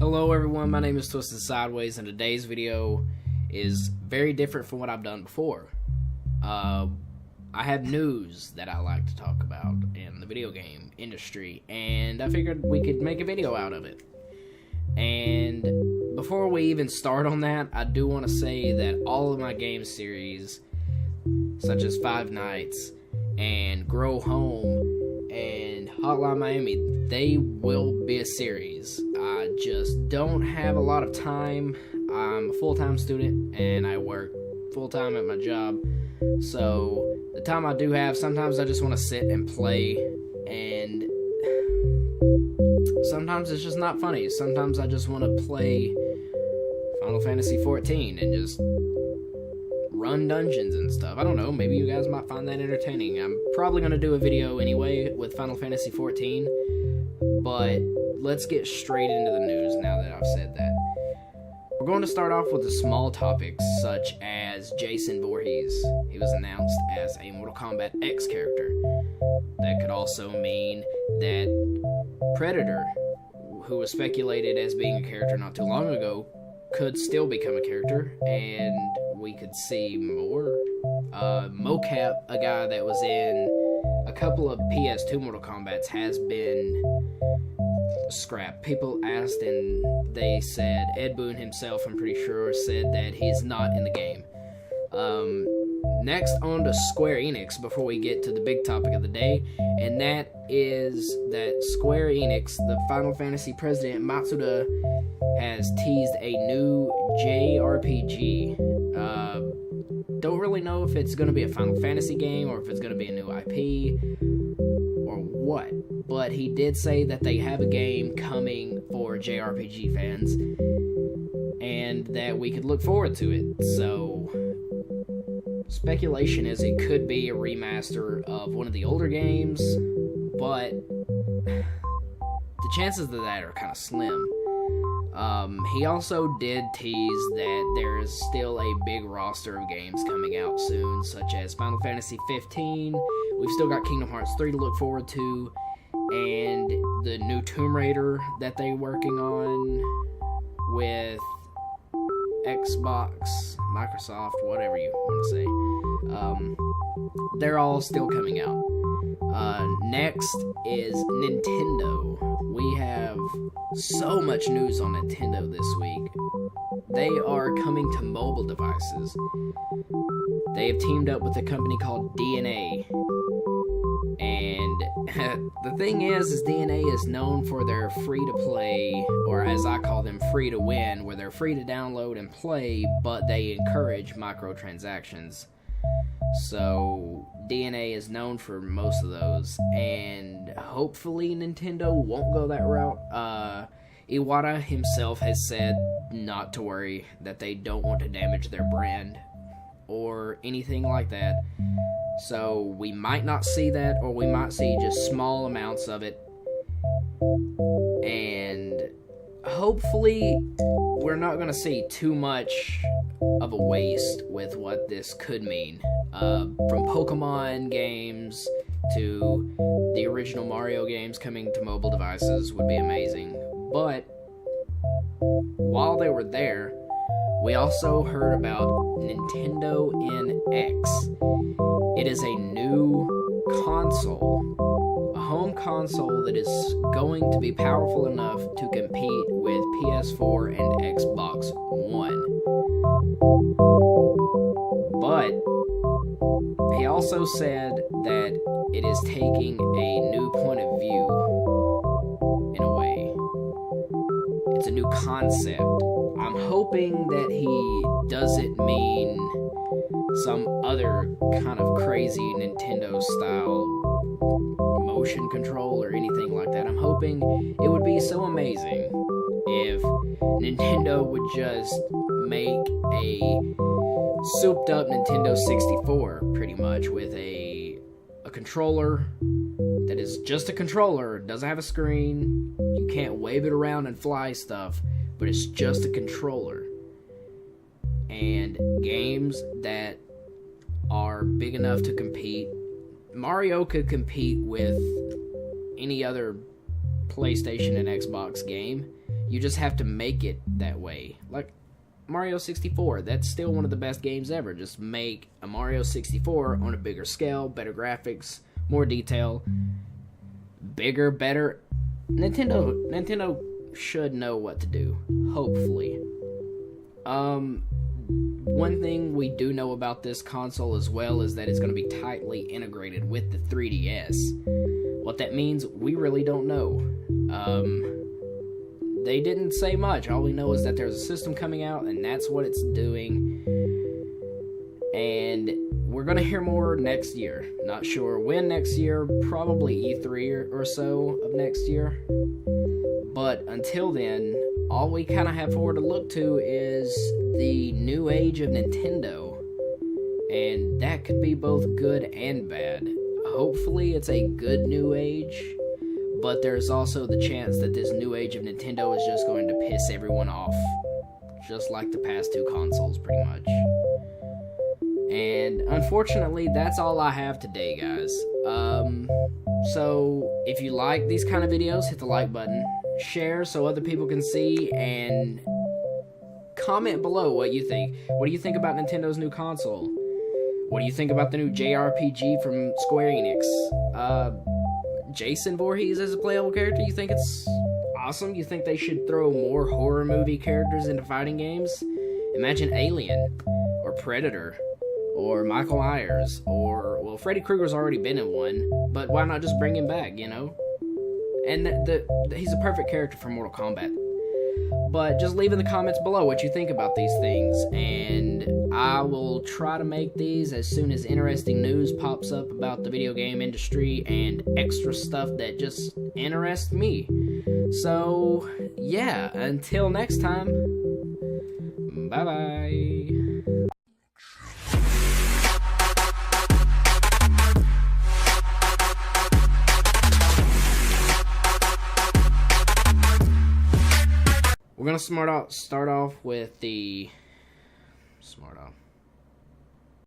Hello everyone, my name is Twisted Sideways, and today's video is very different from what I've done before. I have news that I like to talk about in the video game industry, and I figured we could make a video out of it. And before we even start on that, I do want to say that all of my game series, such as Five Nights and Grow Home and Hotline Miami, they will be a series. I just don't have a lot of time. I'm a full-time student and I work full-time at my job. So the time I do have, sometimes I just want to sit and play, and sometimes it's just not funny. Sometimes I just want to play Final Fantasy XIV and just run dungeons and stuff. I don't know, maybe you guys might find that entertaining. I'm probably going to do a video anyway with Final Fantasy XIV, but let's get straight into the news now that I've said that. We're going to start off with the small topics, such as Jason Voorhees. He was announced as a Mortal Kombat X character. That could also mean that Predator, who was speculated as being a character not too long ago, could still become a character, and we could see more. Mocap, a guy that was in a couple of PS2 Mortal Kombats, has been scrapped. People asked and they said, Ed Boon himself, I'm pretty sure, said that he's not in the game. Next, on to Square Enix before we get to the big topic of the day, and that is that Square Enix, the Final Fantasy president, Matsuda, has teased a new JRPG. Don't really know if it's going to be a Final Fantasy game or if it's going to be a new IP or what, but he did say that they have a game coming for JRPG fans and that we could look forward to it. So speculation is it could be a remaster of one of the older games, but the chances of that are kind of slim. He also did tease that there is still a big roster of games coming out soon, such as Final Fantasy 15. We've still got Kingdom Hearts 3 to look forward to, and the new Tomb Raider that they're working on with Xbox, Microsoft, whatever you want to say. They're all still coming out. Next is Nintendo. We have so much news on Nintendo this week. They are coming to mobile devices. They have teamed up with a company called DNA. And the thing is DNA is known for their free-to-play, or as I call them, free-to-win, where they're free to download and play, but they encourage microtransactions. So DNA is known for most of those, and hopefully Nintendo won't go that route. Iwata himself has said not to worry, that they don't want to damage their brand or anything like that. So we might not see that, or we might see just small amounts of it. And hopefully we're not going to see too much of a waste with what this could mean. From Pokemon games to the original Mario games coming to mobile devices would be amazing. But while they were there, we also heard about Nintendo NX. It is a new console, a home console that is going to be powerful enough to compete with PS4 and Xbox One. But he also said that it is taking a new point of view, in a way. It's a new concept. I'm hoping that he doesn't mean some other kind of crazy Nintendo style motion control or anything like that. I'm hoping it would be so amazing if Nintendo would just make a souped up Nintendo 64, pretty much, with a controller that is just a controller, doesn't have a screen, you can't wave it around and fly stuff, but it's just a controller. And games that are big enough to compete. Mario could compete with any other PlayStation and Xbox game. You just have to make it that way. Like Mario 64, that's still one of the best games ever. Just make a Mario 64 on a bigger scale, better graphics, more detail, bigger, better. Nintendo should know what to do, hopefully. One thing we do know about this console as well is that it's going to be tightly integrated with the 3DS. What that means, we really don't know. They didn't say much. All we know is that there's a system coming out, and that's what it's doing. And we're going to hear more next year. Not sure when next year, probably E3 or so of next year. But until then, all we kind of have forward to look to is the new age of Nintendo. And that could be both good and bad. Hopefully it's a good new age, but there's also the chance that this new age of Nintendo is just going to piss everyone off. Just like the past two consoles, pretty much. And unfortunately, that's all I have today, guys. So if you like these kind of videos, hit the like button. Share so other people can see, and comment below what you think. What do you think about Nintendo's new console? What do you think about the new JRPG from Square Enix? Jason Voorhees as a playable character, you think it's awesome? You think they should throw more horror movie characters into fighting games? Imagine Alien, or Predator, or Michael Myers, or, well, Freddy Krueger's already been in one, but why not just bring him back, you know? And he's a perfect character for Mortal Kombat. But just leave in the comments below what you think about these things, and I will try to make these as soon as interesting news pops up about the video game industry and extra stuff that just interests me. So, yeah, until next time, bye-bye. We're gonna start off with the smart off.